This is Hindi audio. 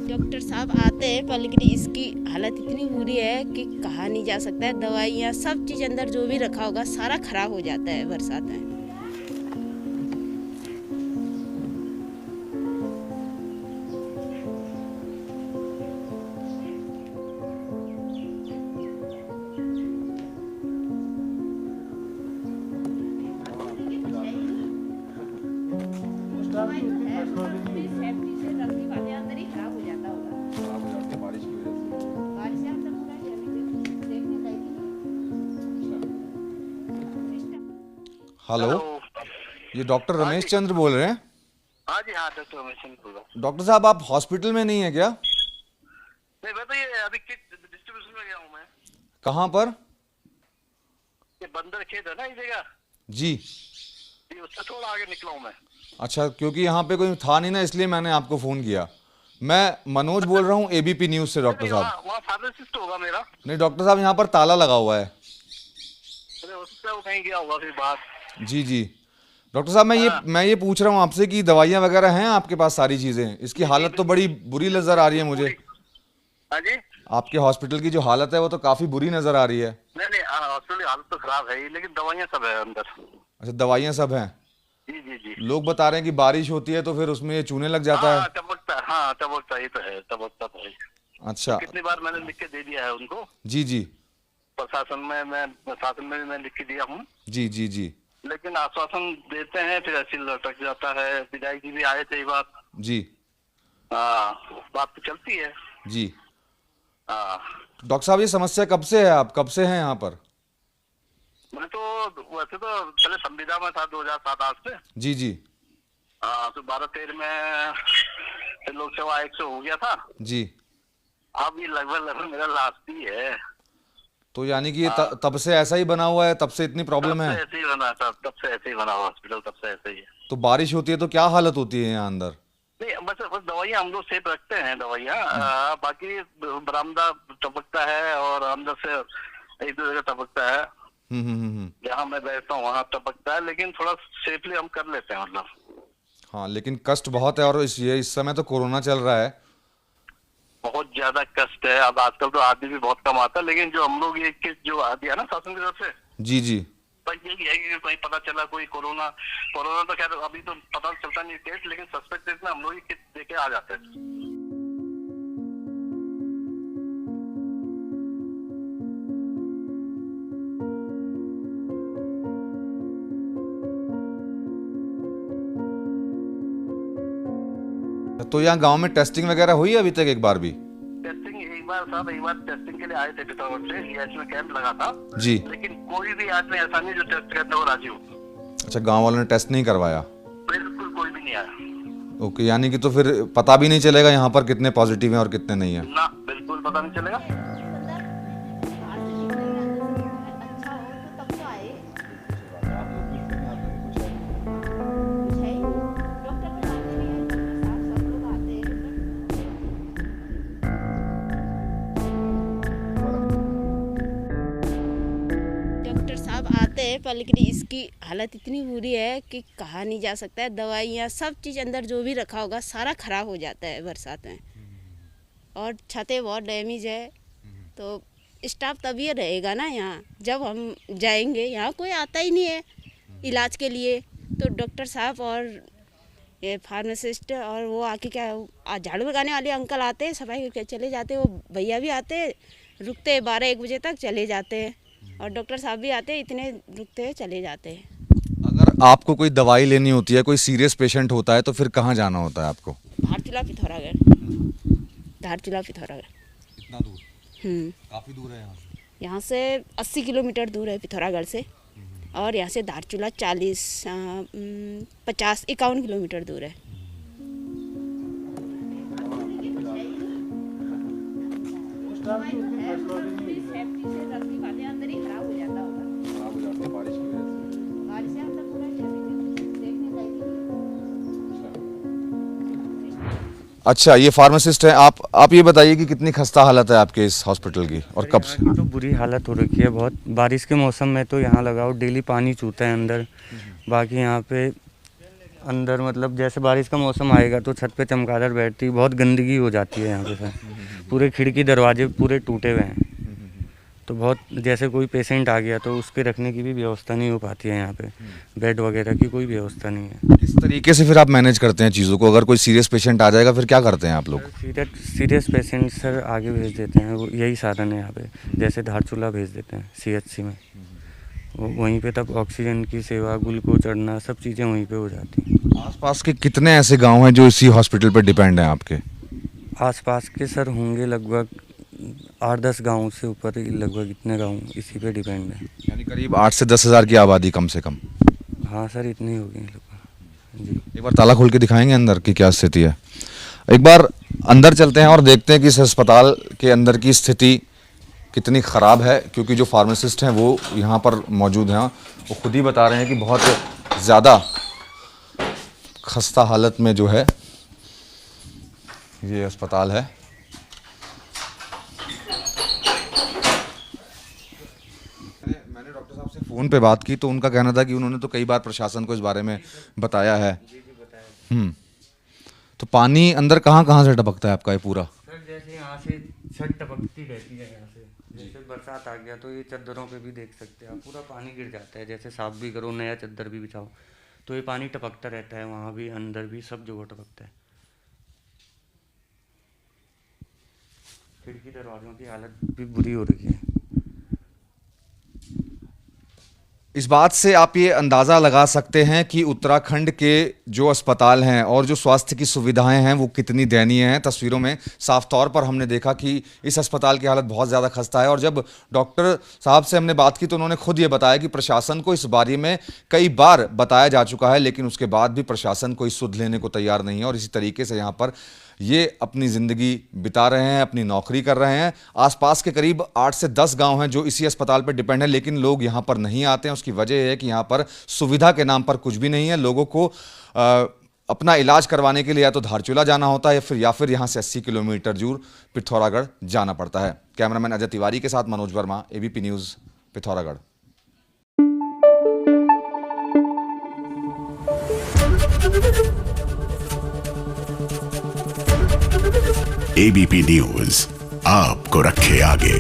डॉक्टर साहब आते हैं पर लेकिन इसकी हालत इतनी बुरी है कि कहा नहीं जा सकता है। दवाइयाँ सब चीज़ अंदर जो भी रखा होगा सारा खराब हो जाता है बरसात में। Hello, hello. ये डॉक्टर हाँ रमेश जी। चंद्र बोल रहे हैं। हाँ जी, हाँ डॉक्टर रमेश चंद्र बोल रहा हूँ। डॉक्टर साहब, आप हॉस्पिटल में नहीं है क्या? नहीं, मैं तो ये अभी किट डिस्ट्रीब्यूशन में गया हूँ मैं। कहाँ पर? ये बंदर खेत है ना इस जगह, जी। ये उससे थोड़ा आगे निकला हूँ मैं। अच्छा, क्योंकि यहाँ पे कोई था नहीं ना, इसलिए मैंने आपको फ़ोन किया। मैं मनोज बोल रहा हूँ एबीपी न्यूज़ से डॉक्टर नहीं, साहब। वहाँ वहाँ फार्मासिस्ट होगा मेरा। नहीं डॉक्टर साहब, यहाँ पर ताला लगा हुआ है। अरे उससे वो कहीं गया होगा फिर बाहर। जी जी। डॉक्टर साहब, हाँ मैं ये पूछ रहा हूँ आपसे कि दवाइयाँ वगैरह हैं आपके पास, सारी चीज़ें? इसकी जी जी, हालत तो बिल्कुल बड़ी बुरी नज़र आ रही है मुझे। पूरी। हाँ जी। आपके हॉस्पिटल की जो हालत है वो तो काफ़ी बुरी नज़र आ रही है। नहीं नहीं, हॉस्पिटल की हालत तो खराब है ही, लेकिन दवाइयाँ सब है अंदर। अच्छा, दवाइयाँ सब हैं। जी जी जी। लोग बता रहे हैं कि बारिश होती है तो फिर उसमें ये चूने लग जाता हाँ है। टपकता है, हाँ टपकता ही तो है, टपकता तो है। तो अच्छा। कितनी बार मैंने लिख के दे दिया है उनको। जी जी प्रशासन में भी मैं लिख के दिया हूँ, जी जी जी लेकिन आश्वासन देते हैं फिर ऐसे लटक जाता है। विधायक जी भी आए थे ये बात। जी हाँ, बात तो चलती है। जी। हाँ, डॉक्टर साहब, ये समस्या कब से है? आप कब से हैं यहाँ पर? मैं तो वैसे तो पहले संविदा में था 2007-8 से। जी जी हाँ, तो 12-13 में फिर लोक सेवा आयोग से हो गया था। जी। अब ये लगभग मेरा लास्ट ही है। तो यानी कि ये हाँ, तब से ऐसा ही बना हुआ है, तब से इतनी प्रॉब्लम तब से है? ऐसे ही बना था, तब से ऐसे ही बना हॉस्पिटल, तब से ऐसे ही है। तो बारिश होती है तो क्या हालत होती है यहाँ अंदर? नहीं, बस दवाइयाँ हम लोग सेफ रखते हैं दवाइयाँ। बाकी बरामदा टपकता है और अंदर से एक दो जगह टपकता है। जहाँ मैं बैठता हूँ वहाँ टपकता है, लेकिन थोड़ा सेफली हम कर लेते हैं मतलब। हाँ, लेकिन कष्ट बहुत है। और इस समय तो कोरोना चल रहा है। बहुत ज्यादा कष्ट है। अब आजकल तो आदमी भी बहुत कम आता है, लेकिन जो हम लोग ये किट जो आ दिया ना शासन की तरफ से, जी जी बस यही है कि कहीं पता चला कोई कोरोना कोरोना तो खैर अभी तो पता चलता नहीं केस, लेकिन सस्पेक्ट केस में हम लोग ये किट देके आ जाते हैं। तो यहाँ गांव में टेस्टिंग वगैरह हुई है अभी तक एक बार भी? टेस्टिंग एक बार टेस्टिंग के लिए आए थे पिथौरागढ़ से, EH में कैंप लगा था। जी। लेकिन कोई भी आदमी ऐसा नहीं जो टेस्ट करने को राजी हो। अच्छा, गांव वालों ने टेस्ट नहीं करवाया? बिल्कुल कोई भी नहीं आया। ओके, यानी कि तो फिर पता भी नहीं चलेगा यहाँ पर कितने पॉजिटिव हैं और कितने नहीं हैं? ना, बिल्कुल पता नहीं चलेगा। डॉक्टर साहब आते हैं पर लेकिन इसकी हालत इतनी बुरी है कि कहा नहीं जा सकता है। दवाइयाँ सब चीज़ अंदर जो भी रखा होगा सारा खराब हो जाता है बरसात में। और छतें बहुत डैमेज है। तो स्टाफ तभी रहेगा ना यहाँ जब हम जाएंगे। यहाँ कोई आता ही नहीं है इलाज के लिए। तो डॉक्टर साहब और ये फार्मासिस्ट और वो आके क्या झाड़ू लगाने वाले अंकल आते हैं, सफाई करके चले जाते हैं। वो भैया भी आते हैं, रुकते हैं 12-1 बजे तक, चले जाते हैं। और डॉक्टर साहब भी आते हैं, इतने रुकते हैं, चले जाते हैं। अगर आपको कोई दवाई लेनी होती है, कोई सीरियस पेशेंट होता है, तो फिर कहाँ जाना होता है आपको? धारचूला पिथौरागढ़। धारचूला पिथौरागढ़। कितना दूर? काफ़ी दूर है यहाँ से 80 किलोमीटर दूर है पिथौरागढ़ से। और यहाँ से धारचूला 50-51 किलोमीटर दूर है। अच्छा, ये फार्मासिस्ट हैं आप ये बताइए कि कितनी खस्ता हालत है आपके इस हॉस्पिटल की और कब से? यहाँ की तो बुरी हालत हो रखी है बहुत। बारिश के मौसम में तो यहाँ लगाओ डेली पानी चूता है अंदर। बाकी यहाँ पे अंदर मतलब जैसे बारिश का मौसम आएगा तो छत पे चमगादड़ बैठती है, बहुत गंदगी हो जाती है यहाँ पे सर। पूरे खिड़की दरवाजे पूरे टूटे हुए हैं, तो बहुत जैसे कोई पेशेंट आ गया तो उसके रखने की भी व्यवस्था नहीं हो पाती है यहाँ पे, बेड वगैरह की कोई व्यवस्था नहीं है। किस तरीके से फिर आप मैनेज करते हैं चीज़ों को? अगर कोई सीरियस पेशेंट आ जाएगा फिर क्या करते हैं आप लोग? सीरियस पेशेंट सर आगे भेज देते हैं, वो यही साधन है यहाँ पे, जैसे धारचूला भेज देते हैं CHC में, वहीं पे तब ऑक्सीजन की सेवा, ग्लूकोज चढ़ना, सब चीज़ें वहीं पे हो जाती हैं। आसपास के कितने ऐसे गांव हैं जो इसी हॉस्पिटल पर डिपेंड हैं आपके? आसपास के सर होंगे लगभग 8-10 गाँव से ऊपर ही, लगभग इतने गाँव इसी पे डिपेंड है। यानी करीब 8 से 10 हज़ार की आबादी कम से कम। हाँ सर, इतनी होगी लगभग जी। एक बार ताला खोल के दिखाएंगे अंदर की क्या स्थिति है? एक बार अंदर चलते हैं और देखते हैं कि इस अस्पताल के अंदर की स्थिति कितनी ख़राब है, क्योंकि जो फार्मासिस्ट हैं वो यहाँ पर मौजूद हैं, वो खुद ही बता रहे हैं कि बहुत ज़्यादा खस्ता हालत में जो है ये अस्पताल है। मैंने डॉक्टर साहब से फ़ोन पे बात की तो उनका कहना था कि उन्होंने तो कई बार प्रशासन को इस बारे में बताया है। तो पानी अंदर कहाँ कहाँ से टपकता है आपका ये पूरा? सर जैसे यहाँ से छत टपकती रहती है, यहाँ से जैसे बरसात आ गया तो ये चद्दरों पे भी देख सकते हैं आप, पूरा पानी गिर जाता है। जैसे साफ भी करो, नया चद्दर भी बिछाओ तो ये पानी टपकता रहता है, वहाँ भी अंदर भी सब जगह टपकता है। खिड़की दरवाज़ों की हालत भी बुरी हो रही है। इस बात से आप ये अंदाज़ा लगा सकते हैं कि उत्तराखंड के जो अस्पताल हैं और जो स्वास्थ्य की सुविधाएं हैं वो कितनी दयनीय हैं। तस्वीरों में साफ तौर पर हमने देखा कि इस अस्पताल की हालत बहुत ज़्यादा खस्ता है। और जब डॉक्टर साहब से हमने बात की तो उन्होंने खुद ये बताया कि प्रशासन को इस बारे में कई बार बताया जा चुका है, लेकिन उसके बाद भी प्रशासन कोई सुध लेने को तैयार नहीं है। और इसी तरीके से यहाँ पर ये अपनी ज़िंदगी बिता रहे हैं, अपनी नौकरी कर रहे हैं। आसपास के करीब 8 से 10 गांव हैं जो इसी अस्पताल पर डिपेंड है, लेकिन लोग यहाँ पर नहीं आते हैं। उसकी वजह है कि यहाँ पर सुविधा के नाम पर कुछ भी नहीं है। लोगों को अपना इलाज करवाने के लिए या तो धारचूला जाना होता है या फिर यहाँ से 80 किलोमीटर दूर पिथौरागढ़ जाना पड़ता है। कैमरामैन अजय तिवारी के साथ Manoj Verma, ABP news, Pithoragarh. ABP news आपको रखे आगे।